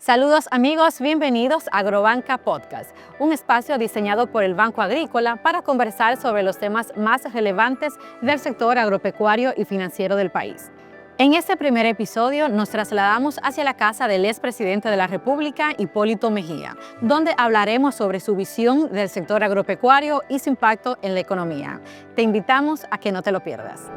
Saludos amigos, bienvenidos a Agrobanca Podcast, un espacio diseñado por el Banco Agrícola para conversar sobre los temas más relevantes del sector agropecuario y financiero del país. En este primer episodio nos trasladamos hacia la casa del expresidente de la República, Hipólito Mejía, donde hablaremos sobre su visión del sector agropecuario y su impacto en la economía. Te invitamos a que no te lo pierdas.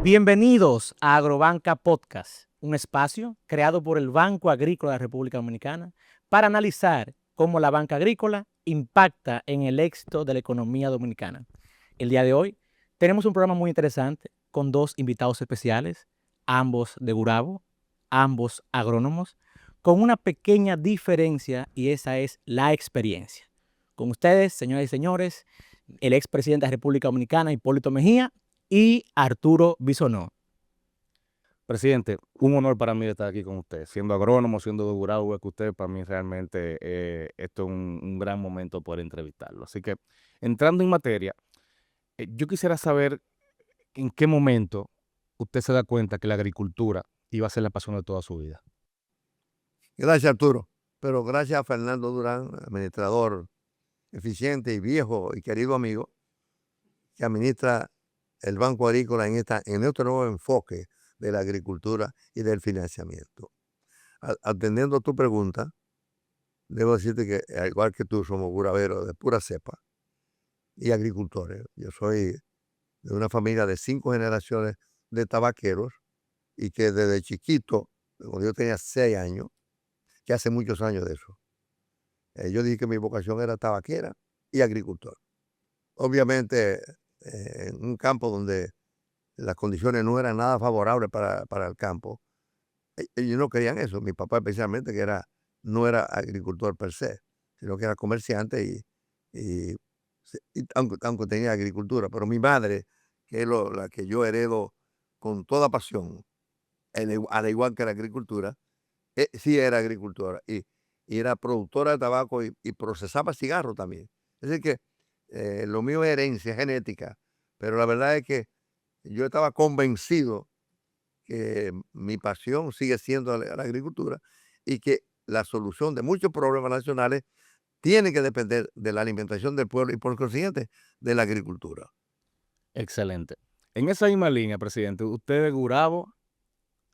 Bienvenidos a Agrobanca Podcast, un espacio creado por el Banco Agrícola de la República Dominicana para analizar cómo la banca agrícola impacta en el éxito de la economía dominicana. El día de hoy tenemos un programa muy interesante con dos invitados especiales, ambos de Gurabo, ambos agrónomos, con una pequeña diferencia y esa es la experiencia. Con ustedes, señoras y señores, el expresidente de la República Dominicana, Hipólito Mejía, y Arturo Bisonó. Presidente, un honor para mí estar aquí con usted. Siendo agrónomo, siendo de Gurabo, que usted, para mí realmente esto es un gran momento poder entrevistarlo. Así que, entrando en materia, yo quisiera saber en qué momento usted se da cuenta que la agricultura iba a ser la pasión de toda su vida. Gracias, Arturo. Pero gracias a Fernando Durán, administrador eficiente y viejo y querido amigo, que administra el Banco Agrícola en este nuevo enfoque de la agricultura y del financiamiento. Atendiendo a tu pregunta, debo decirte que, al igual que tú, somos guraberos de pura cepa y agricultores. Yo soy de una familia de 5 generaciones de tabaqueros y que desde chiquito, cuando yo tenía 6 años, que hace muchos años de eso, yo dije que mi vocación era tabaquera y agricultor. Obviamente, en un campo donde las condiciones no eran nada favorables para el campo, ellos no querían eso. Mi papá especialmente, que no era agricultor per se, sino que era comerciante y aunque tenía agricultura. Pero mi madre, que es la que yo heredo con toda pasión, al igual que la agricultura, sí era agricultora y era productora de tabaco y procesaba cigarro también. Es decir que lo mío es herencia genética, pero la verdad es que yo estaba convencido que mi pasión sigue siendo la agricultura y que la solución de muchos problemas nacionales tiene que depender de la alimentación del pueblo y por consiguiente de la agricultura. Excelente. En esa misma línea, presidente, usted es de Gurabo,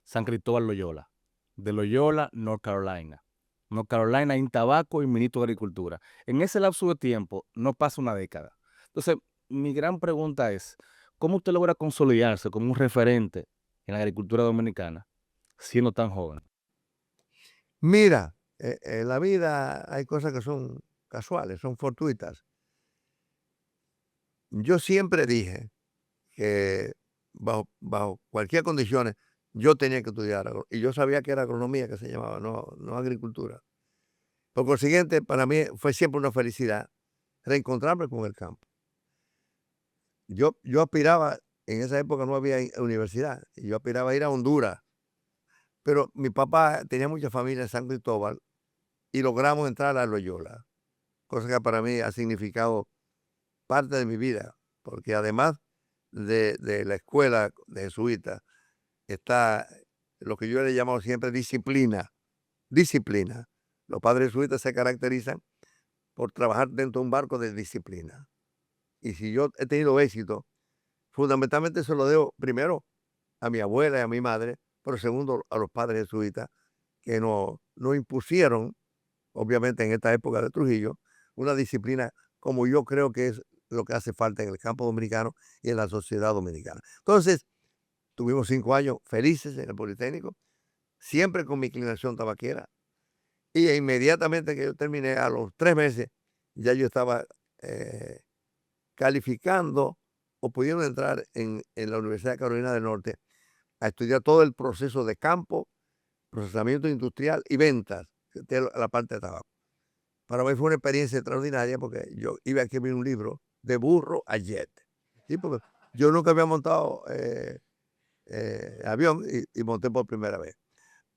San Cristóbal Loyola, de Loyola, North Carolina. North Carolina en tabaco y ministro de Agricultura. En ese lapso de tiempo no pasa una década. Entonces, mi gran pregunta es, ¿cómo usted logra consolidarse como un referente en la agricultura dominicana siendo tan joven? Mira, en la vida hay cosas que son casuales, son fortuitas. Yo siempre dije que bajo cualquier condiciones yo tenía que estudiar y yo sabía que era agronomía que se llamaba, no agricultura. Por consiguiente, para mí fue siempre una felicidad reencontrarme con el campo. Yo aspiraba, en esa época no había universidad, y yo aspiraba a ir a Honduras, pero mi papá tenía mucha familia en San Cristóbal y logramos entrar a Loyola, cosa que para mí ha significado parte de mi vida, porque además de la escuela de jesuita está lo que yo le he llamado siempre disciplina. Disciplina. Los padres jesuitas se caracterizan por trabajar dentro de un barco de disciplina. Y si yo he tenido éxito, fundamentalmente se lo debo primero a mi abuela y a mi madre, pero segundo a los padres jesuitas que nos impusieron, obviamente en esta época de Trujillo, una disciplina como yo creo que es lo que hace falta en el campo dominicano y en la sociedad dominicana. Entonces, Tuvimos 5 años felices en el Politécnico, siempre con mi inclinación tabaquera. Y inmediatamente que yo terminé, a los 3 meses, ya yo estaba calificando o pudiendo entrar en la Universidad de Carolina del Norte a estudiar todo el proceso de campo, procesamiento industrial y ventas de la parte de tabaco. Para mí fue una experiencia extraordinaria porque yo iba a escribir un libro de burro a jet. ¿Sí? Porque yo nunca había montado avión y monté por primera vez.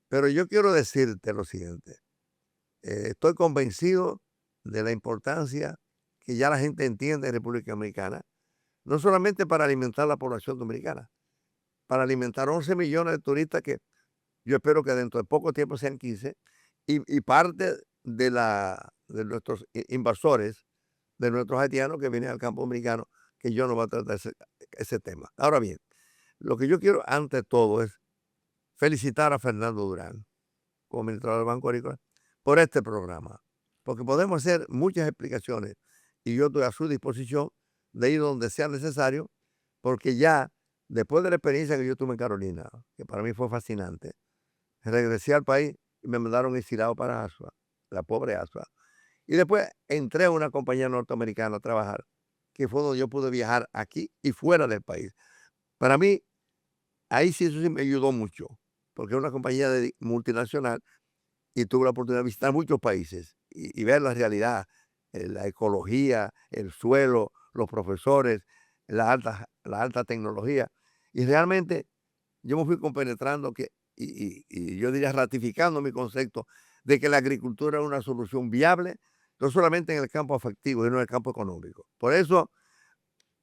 Pero yo quiero decirte lo siguiente. Estoy convencido de la importancia que ya la gente entiende en República Dominicana, no solamente para alimentar a la población dominicana, para alimentar 11 millones de turistas que yo espero que dentro de poco tiempo sean 15, y parte de nuestros invasores, de nuestros haitianos que vienen al campo dominicano, que yo no voy a tratar ese tema. Ahora bien, lo que yo quiero ante todo es felicitar a Fernando Durán, como administrador del Banco Agrícola, por este programa, porque podemos hacer muchas explicaciones y yo estoy a su disposición de ir donde sea necesario, porque ya después de la experiencia que yo tuve en Carolina, que para mí fue fascinante, regresé al país y me mandaron exilado para Asua, la pobre Asua. Y después entré a una compañía norteamericana a trabajar, que fue donde yo pude viajar aquí y fuera del país. Para mí, ahí sí eso sí me ayudó mucho, porque es una compañía multinacional y tuve la oportunidad de visitar muchos países y ver la realidad, la ecología, el suelo, los profesores, la alta tecnología. Y realmente yo me fui compenetrando y yo diría ratificando mi concepto de que la agricultura es una solución viable, no solamente en el campo afectivo, sino en el campo económico. Por eso,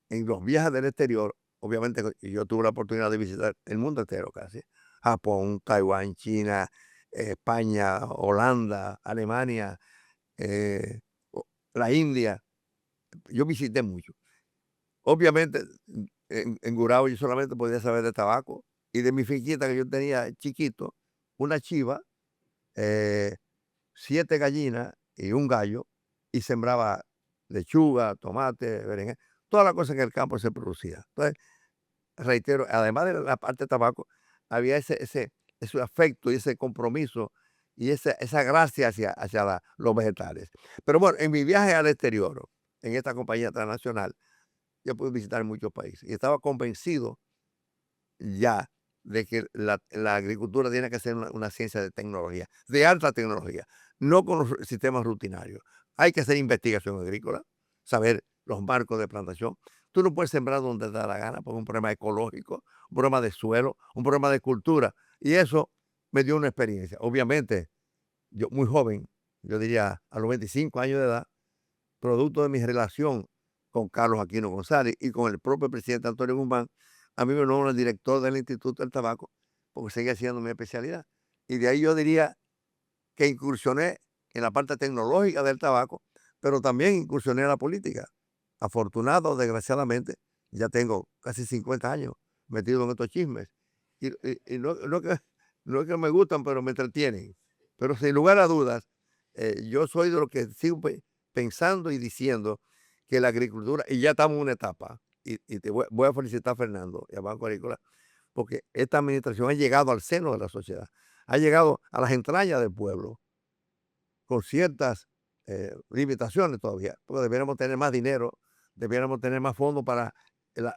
en los viajes del exterior, obviamente yo tuve la oportunidad de visitar el mundo entero casi, Japón, Taiwán, China, España, Holanda, Alemania, la India. Yo visité mucho. Obviamente, en Gurabo yo solamente podía saber de tabaco y de mi finquita que yo tenía chiquito, una chiva, 7 gallinas y un gallo, y sembraba lechuga, tomate, berenjena, todas las cosas que en el campo se producía. Entonces, reitero, además de la parte de tabaco, había ese afecto y ese compromiso y esa gracia hacia los vegetales. Pero bueno, en mi viaje al exterior, en esta compañía transnacional, yo pude visitar muchos países y estaba convencido ya de que la agricultura tiene que ser una ciencia de tecnología, de alta tecnología, no con los sistemas rutinarios. Hay que hacer investigación agrícola, saber los marcos de plantación. Tú no puedes sembrar donde te da la gana por un problema ecológico, un problema de suelo, un problema de cultura. Y eso me dio una experiencia. Obviamente, yo muy joven, yo diría a los 25 años de edad, producto de mi relación con Carlos Aquino González y con el propio presidente Antonio Guzmán, a mí me nombró el director del Instituto del Tabaco porque seguía siendo mi especialidad. Y de ahí yo diría que incursioné en la parte tecnológica del tabaco, pero también incursioné en la política. Afortunado, desgraciadamente, ya tengo casi 50 años metido en estos chismes. Y no es que me gustan, pero me entretienen. Pero sin lugar a dudas, yo soy de los que sigo pensando y diciendo que la agricultura, y ya estamos en una etapa, y voy a felicitar a Fernando y a Banco Agrícola, porque esta administración ha llegado al seno de la sociedad, ha llegado a las entrañas del pueblo, con ciertas limitaciones todavía, porque debiéramos tener más dinero, debiéramos tener más fondos para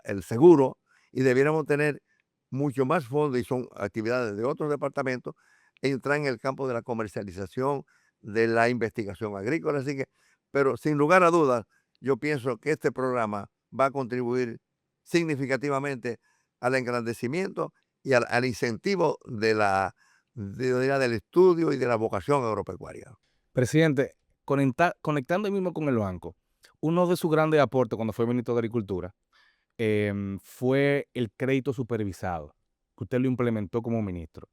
el seguro y debiéramos tener mucho más fondos, y son actividades de otros departamentos, entrar en el campo de la comercialización, de la investigación agrícola. Así que, pero sin lugar a dudas, yo pienso que este programa va a contribuir significativamente al engrandecimiento y al incentivo del estudio y de la vocación agropecuaria. Presidente, conectando ahí mismo con el banco, uno de sus grandes aportes cuando fue ministro de Agricultura fue el crédito supervisado, que usted lo implementó como ministro.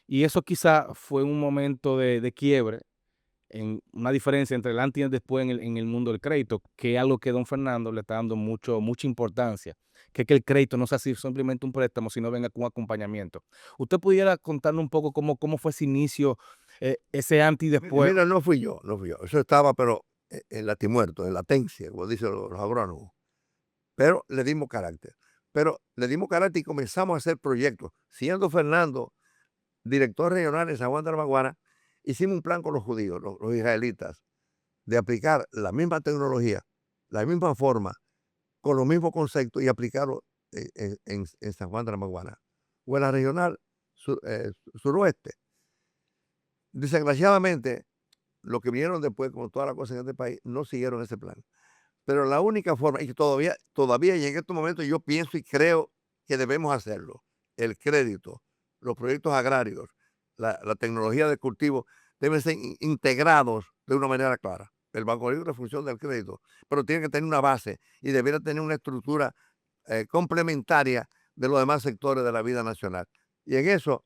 Y eso quizá fue un momento de quiebre, en una diferencia entre el antes y el después en el mundo del crédito, que es algo que don Fernando le está dando mucha importancia, que es que el crédito no sea así simplemente un préstamo, sino venga con un acompañamiento. ¿Usted pudiera contarnos un poco cómo fue ese inicio, ese antes y después? Mira, no fui yo. Eso estaba, pero en latimuerto, en latencia, como dicen los agrónomos. Pero le dimos carácter. pero le dimos carácter y comenzamos a hacer proyectos. Siendo Fernando director regional en San Juan de la Maguana, hicimos un plan con los judíos, los israelitas, de aplicar la misma tecnología, la misma forma, con los mismos conceptos y aplicarlo en San Juan de la Maguana o en la regional suroeste. Desgraciadamente, los que vinieron después, como todas las cosas en este país, no siguieron ese plan. Pero la única forma, y que todavía y en estos momentos yo pienso y creo que debemos hacerlo, el crédito, los proyectos agrarios, la tecnología de cultivo deben ser integrados de una manera clara. El Banco Agrícola es función del crédito, pero tiene que tener una base y debería tener una estructura complementaria de los demás sectores de la vida nacional. Y en eso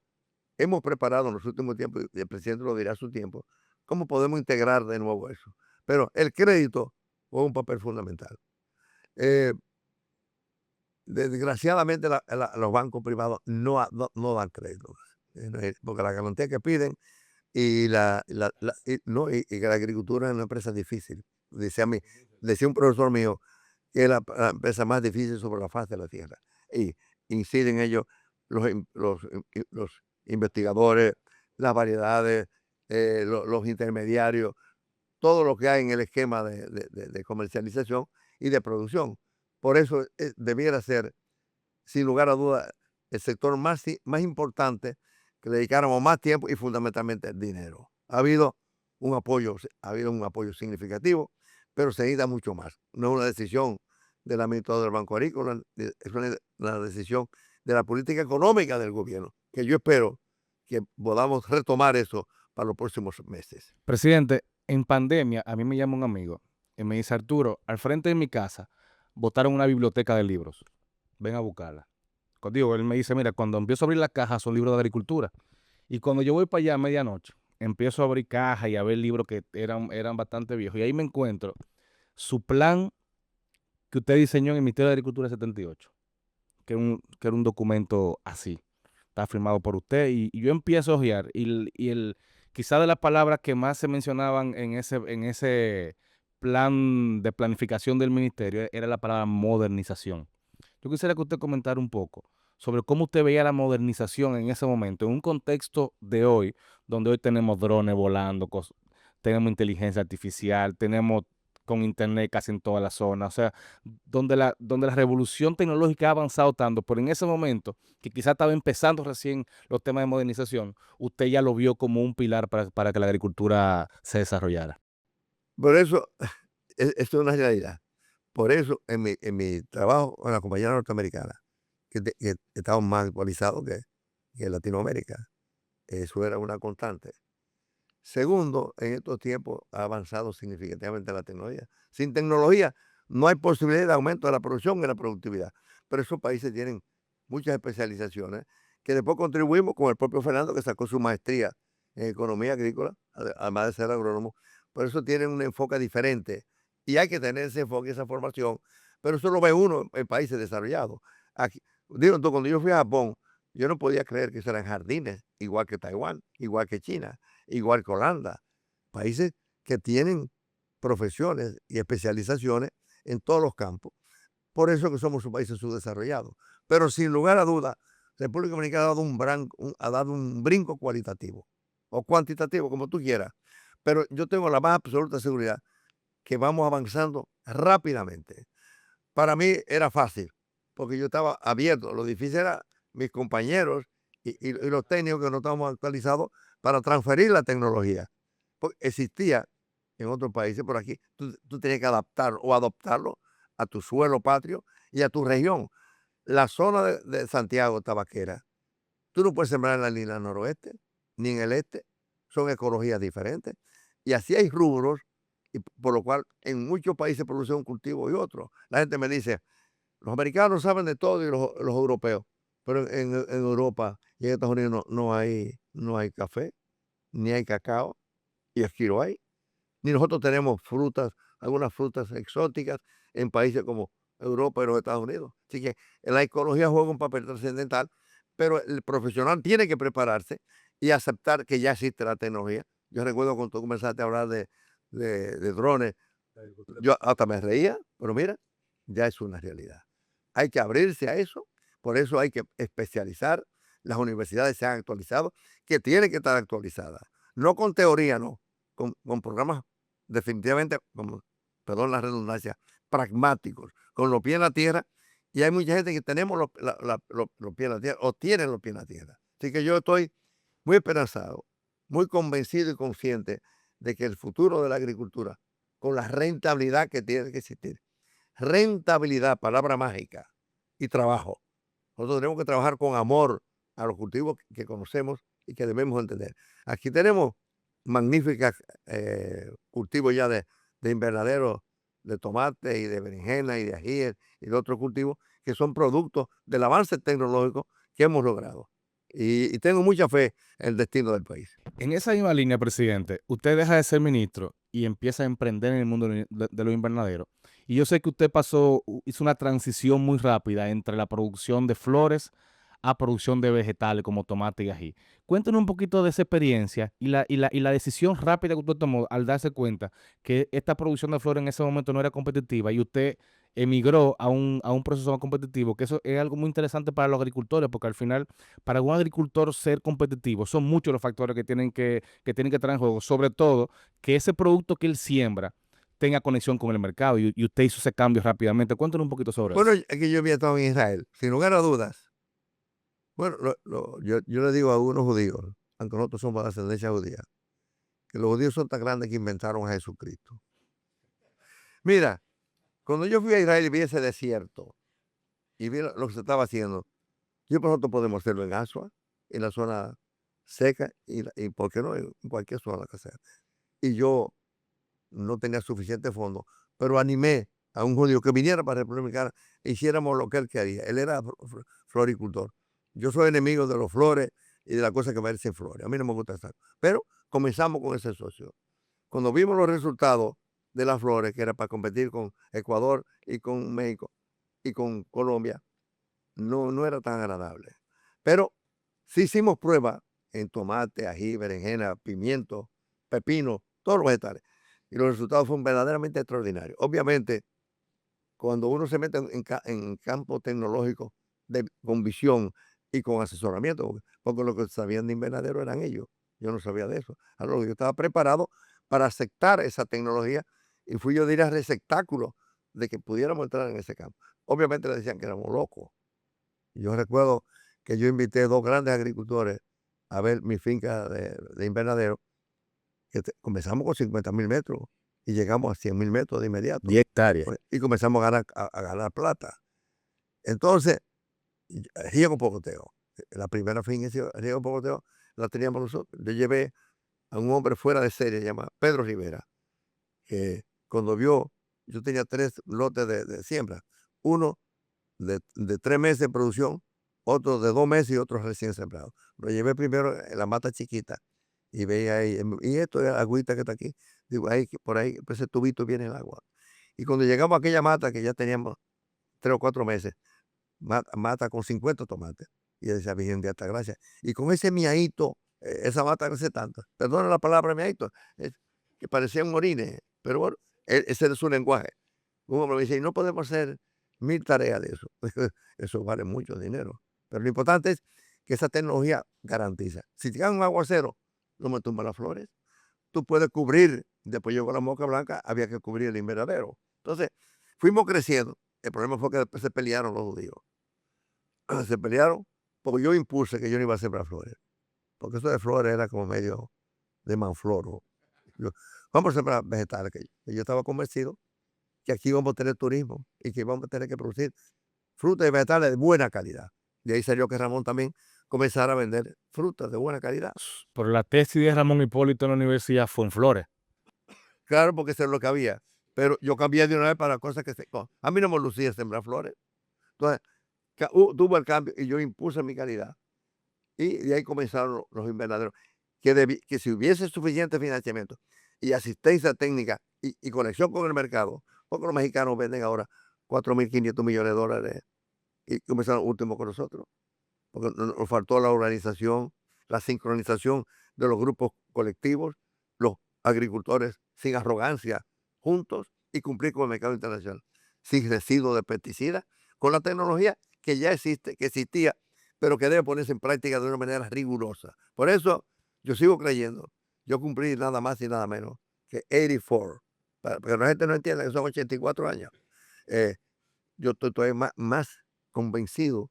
hemos preparado en los últimos tiempos, y el presidente lo dirá a su tiempo, cómo podemos integrar de nuevo eso. Pero el crédito juega un papel fundamental. Desgraciadamente los bancos privados no dan crédito, porque la garantía que piden y que la agricultura es una empresa difícil. Decía un profesor mío que es la empresa más difícil sobre la faz de la tierra. Y inciden en ello los investigadores, las variedades, los intermediarios, todo lo que hay en el esquema de comercialización y de producción. Por eso debiera ser, sin lugar a dudas, el sector más importante que le dedicáramos más tiempo y fundamentalmente dinero. Ha habido un apoyo significativo, pero se necesita mucho más. No es una decisión del administrador del Banco Agrícola, es una decisión de la política económica del gobierno, que yo espero que podamos retomar eso para los próximos meses. Presidente, en pandemia a mí me llama un amigo y me dice, Arturo, al frente de mi casa botaron una biblioteca de libros, ven a buscarla. Digo, él me dice, mira, cuando empiezo a abrir la caja son libros de agricultura. Y cuando yo voy para allá a medianoche, empiezo a abrir cajas y a ver libros que eran bastante viejos. Y ahí me encuentro su plan que usted diseñó en el Ministerio de Agricultura 78, que era un documento así. Está firmado por usted. Y yo empiezo a hojear. Quizá de las palabras que más se mencionaban en ese plan de planificación del ministerio era la palabra modernización. Yo quisiera que usted comentara un poco sobre cómo usted veía la modernización en ese momento, en un contexto de hoy, donde hoy tenemos drones volando, tenemos inteligencia artificial, tenemos con internet casi en toda la zona, o sea, donde la revolución tecnológica ha avanzado tanto, pero en ese momento, que quizás estaba empezando recién los temas de modernización, usted ya lo vio como un pilar para que la agricultura se desarrollara. Por eso, esto es una realidad. Por eso, en mi trabajo con la compañía norteamericana, que estamos más actualizados que Latinoamérica, eso era una constante. Segundo, en estos tiempos ha avanzado significativamente la tecnología. Sin tecnología no hay posibilidad de aumento de la producción y la productividad. Pero esos países tienen muchas especializaciones que después contribuimos con el propio Fernando, que sacó su maestría en economía agrícola, además de ser agrónomo. Por eso tienen un enfoque diferente y hay que tener ese enfoque, esa formación. Pero eso lo ve uno en países desarrollados. Aquí, digo, cuando yo fui a Japón, yo no podía creer que eso eran jardines, igual que Taiwán, igual que China, igual que Holanda, países que tienen profesiones y especializaciones en todos los campos. Por eso que somos un país subdesarrollado. Pero sin lugar a dudas, República Dominicana ha dado un brinco cualitativo o cuantitativo, como tú quieras. Pero yo tengo la más absoluta seguridad que vamos avanzando rápidamente. Para mí era fácil, porque yo estaba abierto. Lo difícil era mis compañeros y los técnicos que no estábamos actualizados para transferir la tecnología. Porque existía en otros países, por aquí tú tenías que adaptar o adoptarlo a tu suelo patrio y a tu región. La zona de Santiago Tabaquera, tú no puedes sembrar en la línea noroeste ni en el este, son ecologías diferentes. Y así hay rubros, y por lo cual en muchos países produce un cultivo y otro. La gente me dice, los americanos saben de todo y los europeos, pero en Europa y en Estados Unidos no hay café, ni hay cacao, y aquí lo hay. Ni nosotros tenemos frutas, algunas frutas exóticas en países como Europa y los Estados Unidos. Así que la ecología juega un papel trascendental, pero el profesional tiene que prepararse y aceptar que ya existe la tecnología. Yo recuerdo cuando tú comenzaste a hablar de drones, yo hasta me reía, pero mira, ya es una realidad. Hay que abrirse a eso, por eso hay que especializar. Las universidades se han actualizado, que tienen que estar actualizadas. No con teoría, no, con programas definitivamente, perdón la redundancia, pragmáticos, con los pies en la tierra. Y hay mucha gente que tenemos los pies en la tierra o tienen los pies en la tierra. Así que yo estoy muy esperanzado, muy convencido y consciente de que el futuro de la agricultura, con la rentabilidad que tiene que existir, rentabilidad, palabra mágica, y trabajo. Nosotros tenemos que trabajar con amor a los cultivos que conocemos y que debemos entender. Aquí tenemos magníficos cultivos ya de invernadero, de tomate y de berenjena y de ajíes y de otros cultivos que son productos del avance tecnológico que hemos logrado. Y tengo mucha fe en el destino del país. En esa misma línea, presidente, usted deja de ser ministro y empieza a emprender en el mundo de los invernaderos. Y yo sé que usted hizo una transición muy rápida entre la producción de flores a producción de vegetales como tomate y ají. Cuéntenos un poquito de esa experiencia y la decisión rápida que usted tomó al darse cuenta que esta producción de flores en ese momento no era competitiva y usted emigró a un proceso más competitivo, que eso es algo muy interesante para los agricultores, porque al final, para un agricultor ser competitivo, son muchos los factores que tienen que estar en juego, sobre todo que ese producto que él siembra tenga conexión con el mercado y usted hizo ese cambio rápidamente. Cuéntanos un poquito sobre Bueno, eso. es que yo había estado en Israel, sin lugar a dudas. Bueno, yo le digo a algunos judíos, aunque nosotros somos de ascendencia judía, que los judíos son tan grandes que inventaron a Jesucristo. Mira, cuando yo fui a Israel y vi ese desierto y vi lo que se estaba haciendo, nosotros podemos hacerlo en Asua, en la zona seca y ¿por qué no? En cualquier zona que sea. Y yo no tenía suficiente fondo, pero animé a un judío que viniera para República Dominicana e hiciéramos lo que él quería. Él era floricultor. Yo soy enemigo de los flores y de las cosas que parecen flores. A mí no me gusta estar. Pero comenzamos con ese socio. Cuando vimos los resultados de las flores, que era para competir con Ecuador y con México y con Colombia, no era tan agradable. Pero sí hicimos pruebas en tomate, ají, berenjena, pimiento, pepino, todos los vegetales. Y los resultados fueron verdaderamente extraordinarios. Obviamente, cuando uno se mete en campo tecnológico con visión y con asesoramiento, porque lo que sabían de invernadero eran ellos. Yo no sabía de eso. Ahora, yo estaba preparado para aceptar esa tecnología y fui yo de ir al receptáculo de que pudiéramos entrar en ese campo. Obviamente le decían que éramos locos. Yo recuerdo que yo invité 2 grandes agricultores a ver mi finca de invernadero, que comenzamos con 50,000 metros y llegamos a 100,000 metros de inmediato. 10 hectáreas. Y comenzamos a ganar plata. Entonces, riego pocoteo. La primera finca de riego pocoteo la teníamos nosotros. Yo llevé a un hombre fuera de serie, llamado Pedro Rivera, que cuando vio, yo tenía 3 lotes de siembra. Uno de 3 meses de producción, otro de 2 meses y otro recién sembrado. Lo llevé primero en la mata chiquita y veía ahí, y esto es agüita que está aquí. Digo, ahí, por ahí, pues ese tubito viene el agua. Y cuando llegamos a aquella mata que ya teníamos 3 o 4 meses, mata con 50 tomates. Y yo decía, Virgen de Alta Gracia. Y con ese miadito, esa mata crece tanto. Perdona la palabra miadito, que parecían orines, pero bueno, ese es su lenguaje. Un hombre me dice, y no podemos hacer 1000 tareas de eso. Eso vale mucho dinero. Pero lo importante es que esa tecnología garantiza. Si te cae un aguacero, no me tumba las flores. Tú puedes cubrir, después llegó la mosca blanca, había que cubrir el invernadero. Entonces, fuimos creciendo. El problema fue que después se pelearon los judíos. Se pelearon porque yo impuse que yo no iba a sembrar flores. Porque eso de flores era como medio de manfloro. Vamos a sembrar vegetales. Que yo estaba convencido que aquí vamos a tener turismo y que vamos a tener que producir frutas y vegetales de buena calidad. De ahí salió que Ramón también comenzara a vender frutas de buena calidad. Por la tesis de Ramón Hipólito en la universidad fue en flores. Claro, porque eso es lo que había. Pero yo cambié de una vez para cosas que a mí no me lucía sembrar flores. Entonces, tuvo el cambio y yo impuse mi calidad. Y de ahí comenzaron los invernaderos. Que si hubiese suficiente financiamiento y asistencia técnica y conexión con el mercado, porque los mexicanos venden ahora 4.500 millones de dólares y comenzaron último con nosotros, porque nos faltó la organización, la sincronización de los grupos colectivos, los agricultores sin arrogancia, juntos y cumplir con el mercado internacional, sin residuos de pesticidas, con la tecnología que ya existe, que existía, pero que debe ponerse en práctica de una manera rigurosa. Por eso yo sigo creyendo, yo cumplí nada más y nada menos que 84, para que la gente no entienda que son 84 años. Yo estoy más convencido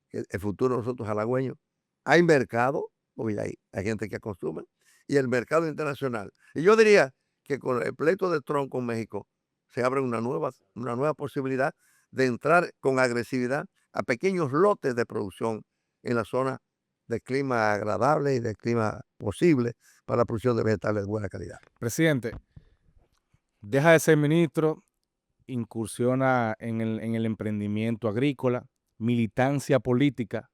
que el futuro de nosotros halagüeños, hay mercado, porque hay gente que consume, y el mercado internacional. Y yo diría que con el pleito de Trump con México se abre una nueva posibilidad de entrar con agresividad a pequeños lotes de producción en la zona de clima agradable y de clima posible para la producción de vegetales de buena calidad. Presidente, deja de ser ministro, incursiona en el emprendimiento agrícola, militancia política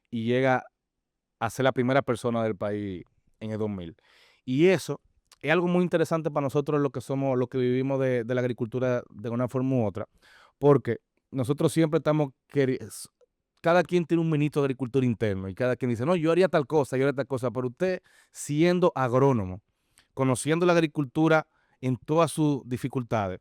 y llega a ser la primera persona del país en el 2000. Y eso es algo muy interesante para nosotros lo que somos, lo que vivimos de la agricultura de una forma u otra, porque nosotros siempre cada quien tiene un ministro de agricultura interno y cada quien dice, no, yo haría tal cosa, yo haría tal cosa, pero usted siendo agrónomo, conociendo la agricultura en todas sus dificultades,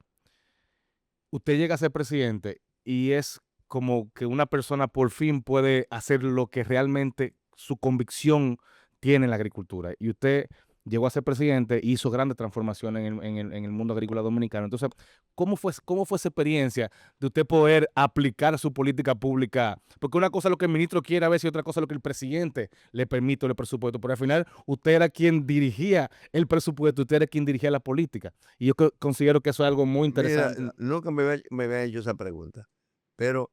usted llega a ser presidente y es como que una persona por fin puede hacer lo que realmente su convicción tiene en la agricultura. Y usted llegó a ser presidente e hizo grandes transformaciones en el mundo agrícola dominicano. Entonces, ¿cómo fue esa experiencia de usted poder aplicar su política pública? Porque una cosa es lo que el ministro quiere a veces y otra cosa es lo que el presidente le permite el presupuesto. Pero al final, usted era quien dirigía el presupuesto, usted era quien dirigía la política. Y yo considero que eso es algo muy interesante. Mira, nunca me había hecho esa pregunta, pero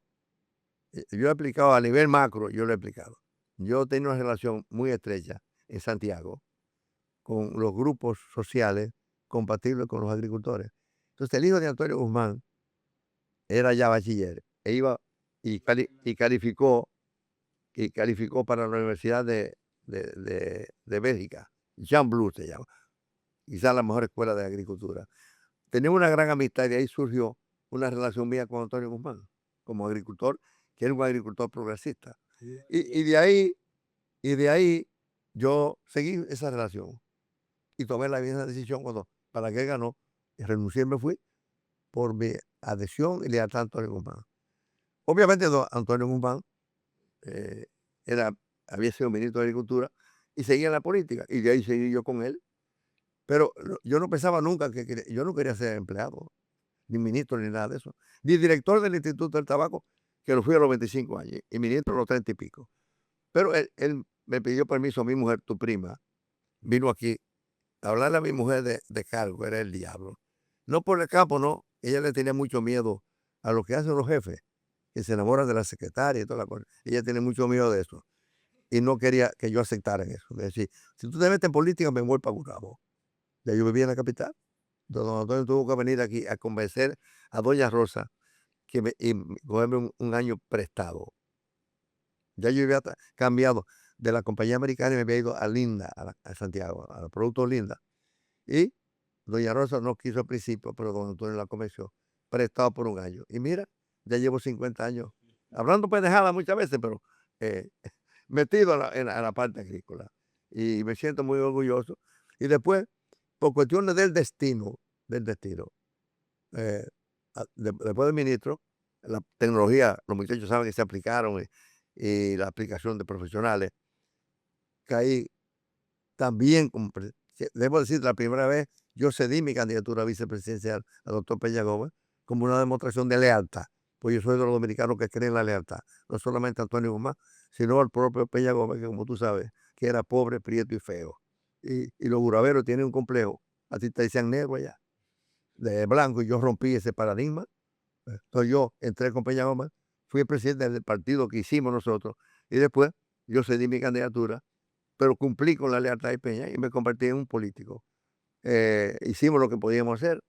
yo he aplicado a nivel macro, yo lo he explicado. Yo tengo una relación muy estrecha en Santiago con los grupos sociales compatibles con los agricultores. Entonces el hijo de Antonio Guzmán era ya bachiller e iba y calificó para la Universidad de Bélgica, Jean Blou se llama, quizás la mejor escuela de agricultura. Tenemos una gran amistad y de ahí surgió una relación mía con Antonio Guzmán, como agricultor, que era un agricultor progresista. Y de ahí yo seguí esa relación y tomé la misma decisión para que él ganó, y renuncié y me fui por mi adhesión y lealtad a Antonio Guzmán. Obviamente Antonio Guzmán eh, había sido ministro de Agricultura y seguía en la política, y de ahí seguí yo con él. Pero yo no pensaba nunca yo no quería ser empleado, ni ministro, ni nada de eso. Ni director del Instituto del Tabaco, que lo fui a los 25 años, y ministro a los 30 y pico. Pero él me pidió permiso a mi mujer, tu prima, vino aquí a hablarle a mi mujer de cargo, era el diablo. No por el campo, no. Ella le tenía mucho miedo a lo que hacen los jefes, que se enamoran de la secretaria y toda la cosa. Ella tiene mucho miedo de eso. Y no quería que yo aceptara eso. Es decir, si tú te metes en política, me voy para Gurabo. Ya yo vivía en la capital. Don Antonio tuvo que venir aquí a convencer a doña Rosa y cogerme un año prestado. Ya yo había cambiado de la compañía americana y me había ido a Linda, a Santiago, a los productos Linda. Y doña Rosa no quiso al principio, pero don Antonio la convenció, prestado por un año. Y mira, ya llevo 50 años, hablando pendejada muchas veces, pero metido en la parte agrícola. Y me siento muy orgulloso. Y después, por cuestiones del destino, después del ministro, la tecnología, los muchachos saben que se aplicaron y la aplicación de profesionales, caí también, debo decir, la primera vez yo cedí mi candidatura a vicepresidencial al doctor Peña Gómez como una demostración de lealtad, pues yo soy de los dominicanos que creen en la lealtad, no solamente a Antonio Guzmán, sino al propio Peña Gómez, que como tú sabes, que era pobre, prieto y feo. Y los buraveros tienen un complejo, así te decían negro allá, de blanco, y yo rompí ese paradigma. Entonces yo entré con Peña Gómez, fui el presidente del partido que hicimos nosotros, y después yo cedí mi candidatura, pero cumplí con la lealtad de Peña y me convertí en un político. Hicimos lo que podíamos hacer,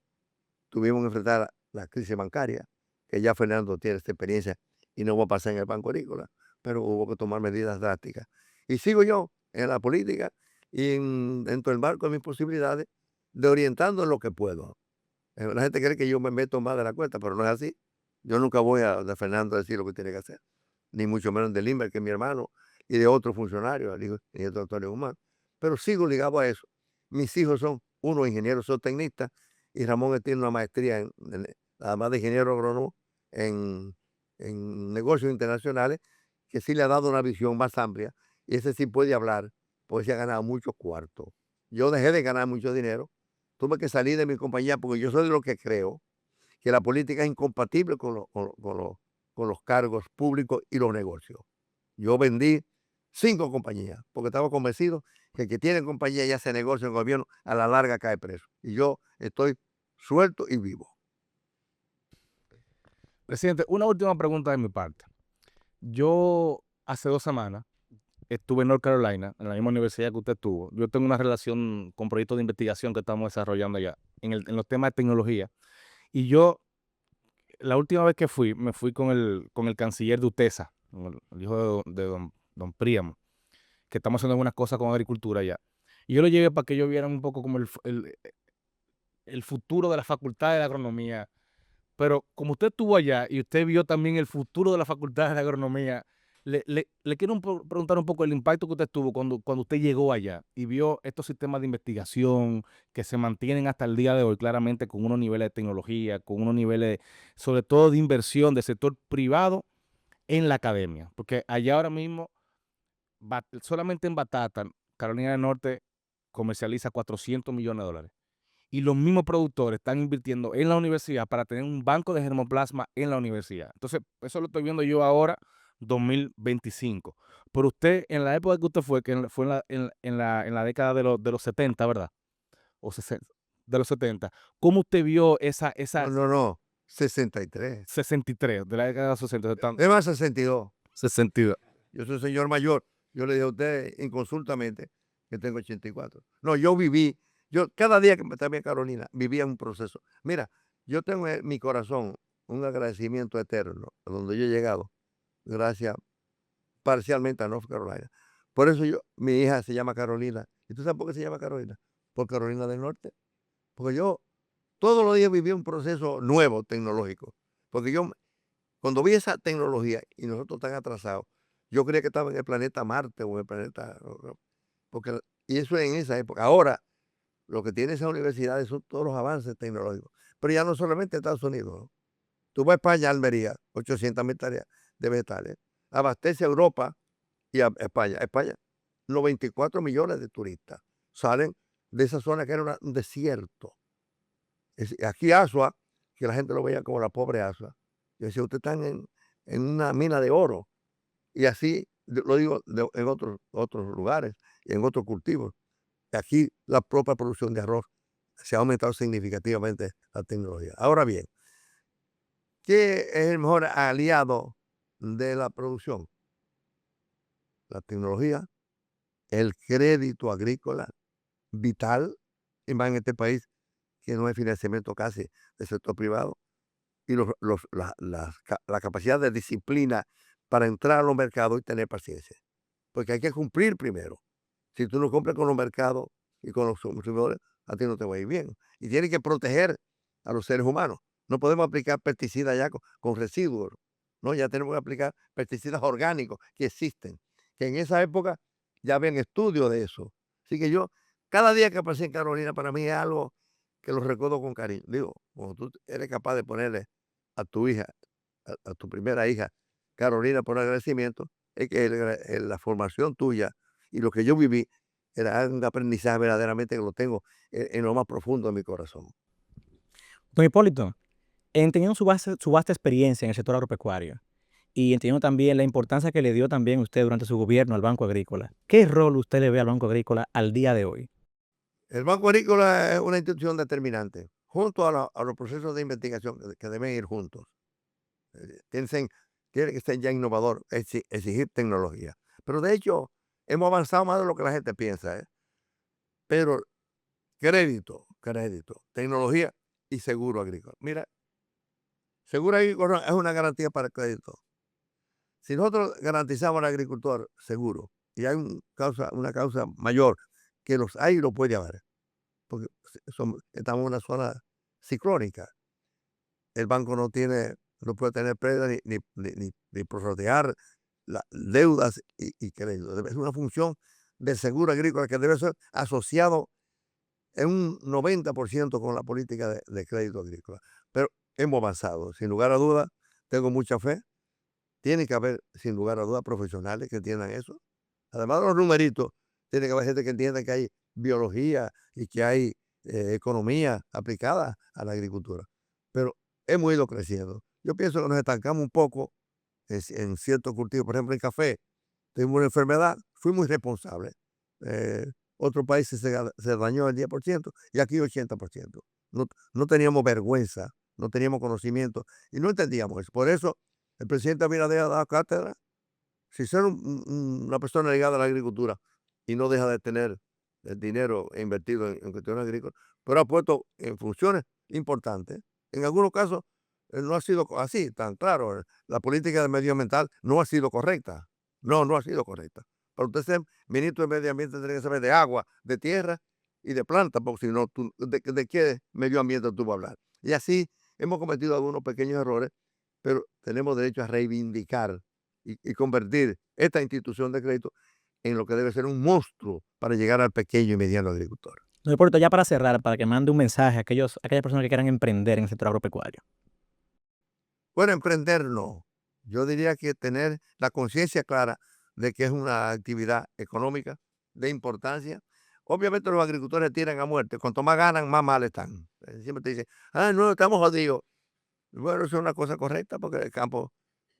tuvimos que enfrentar la crisis bancaria, que ya Fernando tiene esta experiencia y no va a pasar en el Banco Agrícola, pero hubo que tomar medidas drásticas. Y sigo yo en la política y dentro del marco de mis posibilidades, de orientando en lo que puedo. La gente cree que yo me meto más de la cuenta, pero no es así. Yo nunca voy de Fernando a decir lo que tiene que hacer, ni mucho menos de Limber, que es mi hermano, y de otros funcionarios, el nieto de Antonio Guzmán. Pero sigo ligado a eso. Mis hijos son, uno ingeniero zootecnista, y Ramón tiene una maestría además de ingeniero agrónomo, en en negocios internacionales, que sí le ha dado una visión más amplia, y ese sí puede hablar, porque se ha ganado muchos cuartos. Yo dejé de ganar mucho dinero, tuve que salir de mi compañía, porque yo soy de los que creo que la política es incompatible con los cargos públicos y los negocios. Yo vendí 5 compañías, porque estaba convencido que el que tiene compañía y hace negocio en el gobierno, a la larga cae preso. Y yo estoy suelto y vivo. Presidente, una última pregunta de mi parte. Yo hace 2 semanas estuve en North Carolina, en la misma universidad que usted estuvo. Yo tengo una relación con proyectos de investigación que estamos desarrollando allá en los temas de tecnología. Y yo, la última vez que fui, me fui con el canciller de UTESA, con el hijo de don Príamo, que estamos haciendo algunas cosas con agricultura allá. Y yo lo llevé para que ellos vieran un poco como el futuro de la facultad de agronomía. Pero como usted estuvo allá y usted vio también el futuro de la facultad de agronomía, le quiero preguntar un poco el impacto que usted tuvo cuando usted llegó allá y vio estos sistemas de investigación que se mantienen hasta el día de hoy, claramente con unos niveles de tecnología, con unos niveles, sobre todo de inversión del sector privado en la academia. Porque allá ahora mismo, solamente en batata, Carolina del Norte comercializa $400 millones. Y los mismos productores están invirtiendo en la universidad para tener un banco de germoplasma en la universidad. Entonces, eso lo estoy viendo yo ahora, 2025. Pero usted, en la época que usted fue, que fue en la década de los 70, ¿verdad? O 60, de los 70, ¿cómo usted vio esa No, 63. 63, de la década de los 60? Es más, 62. 62. Yo soy señor mayor. Yo le dije a usted inconsultamente que tengo 84. No, yo viví, yo cada día que me estaba en Carolina, vivía un proceso. Mira, yo tengo en mi corazón un agradecimiento eterno a donde yo he llegado, gracias parcialmente a North Carolina. Por eso mi hija se llama Carolina. ¿Y tú sabes por qué se llama Carolina? Por Carolina del Norte. Porque yo todos los días viví un proceso nuevo tecnológico. Porque yo, cuando vi esa tecnología y nosotros tan atrasados, yo creía que estaba en el planeta Marte o en el planeta. Porque, y eso en esa época. Ahora, lo que tiene esas universidades son todos los avances tecnológicos. Pero ya no solamente Estados Unidos, ¿no? Tú vas a España, Almería, 800.000 tareas de vegetales. Abastece a Europa y a España. España, 94 millones de turistas salen de esa zona que era un desierto. Aquí Asua, que la gente lo veía como la pobre Asua. Yo decía, ustedes están en una mina de oro. Y así lo digo en otros lugares y en otros cultivos. Aquí la propia producción de arroz se ha aumentado significativamente la tecnología. Ahora bien, ¿qué es el mejor aliado de la producción? La tecnología, el crédito agrícola vital, y más en este país que no hay financiamiento casi del sector privado, y la capacidad de disciplina para entrar a los mercados y tener paciencia. Porque hay que cumplir primero. Si tú no cumples con los mercados y con los consumidores, a ti no te va a ir bien. Y tienes que proteger a los seres humanos. No podemos aplicar pesticidas ya con residuos, ¿no? Ya tenemos que aplicar pesticidas orgánicos que existen, que en esa época ya habían estudios de eso. Así que yo, cada día que pasé en Carolina, para mí es algo que lo recuerdo con cariño. Digo, cuando tú eres capaz de ponerle a tu hija, a tu primera hija, Carolina, por agradecimiento, es que la formación tuya y lo que yo viví era un aprendizaje verdaderamente que lo tengo en lo más profundo de mi corazón. Don Hipólito, entendiendo su vasta experiencia en el sector agropecuario y entendiendo también la importancia que le dio también usted durante su gobierno al Banco Agrícola, ¿qué rol usted le ve al Banco Agrícola al día de hoy? El Banco Agrícola es una institución determinante, junto a los procesos de investigación que deben ir juntos. Tiene que ser ya innovador, exigir tecnología. Pero de hecho, hemos avanzado más de lo que la gente piensa, ¿eh? Pero crédito, tecnología y seguro agrícola. Mira, seguro agrícola es una garantía para el crédito. Si nosotros garantizamos al agricultor seguro y hay una causa mayor que los hay y lo puede haber, porque estamos en una zona ciclónica. El banco no puede tener pérdida ni prorrogar las deudas y créditos. Es una función del seguro agrícola que debe ser asociado en un 90% con la política de crédito agrícola. Pero hemos avanzado, sin lugar a dudas, tengo mucha fe Tiene que haber, sin lugar a dudas, profesionales que entiendan eso. Además de los numeritos, tiene que haber gente que entienda que hay biología y que hay economía aplicada a la agricultura. Pero hemos ido creciendo. Yo pienso que nos estancamos un poco en ciertos cultivos. Por ejemplo, en café, tuvimos una enfermedad, fuimos irresponsables. Otros países se dañó el 10% y aquí 80%. No teníamos vergüenza, no teníamos conocimiento y no entendíamos eso. Por eso el presidente Abinader ha dado cátedra. Si ser una persona ligada a la agricultura y no deja de tener el dinero invertido en cuestiones agrícolas, pero ha puesto en funciones importantes. En algunos casos no ha sido así, tan claro. La política de medioambiental no ha sido correcta. No ha sido correcta. Para usted ser ministro de Medio Ambiente tiene que saber de agua, de tierra y de planta, porque si no, ¿de qué medio ambiente tú vas a hablar? Y así hemos cometido algunos pequeños errores, pero tenemos derecho a reivindicar y convertir esta institución de crédito en lo que debe ser un monstruo para llegar al pequeño y mediano agricultor. Don Hipólito, ya para cerrar, para que mande un mensaje a aquellas personas que quieran emprender en el sector agropecuario. Bueno, emprender no. Yo diría que tener la conciencia clara de que es una actividad económica de importancia. Obviamente los agricultores tiran a muerte. Cuanto más ganan, más mal están. Siempre te dicen, no, estamos jodidos. Bueno, eso es una cosa correcta porque el campo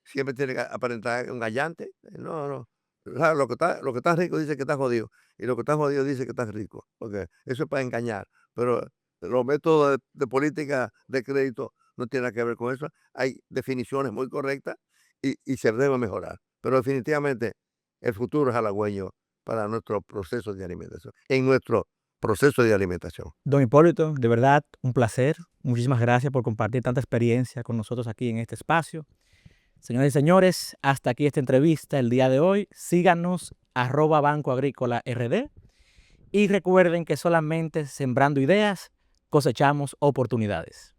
siempre tiene que aparentar un gallante. No. Lo que está rico dice que está jodido. Y lo que está jodido dice que está rico. Porque eso es para engañar. Pero los métodos de política de crédito no tienen nada que ver con eso. Hay definiciones muy correctas y se debe mejorar. Pero definitivamente el futuro es halagüeño para nuestro proceso de alimentación. En nuestro proceso de alimentación. Don Hipólito, de verdad, un placer. Muchísimas gracias por compartir tanta experiencia con nosotros aquí en este espacio. Señoras y señores, hasta aquí esta entrevista el día de hoy. Síganos @Banco Agrícola RD y recuerden que solamente sembrando ideas cosechamos oportunidades.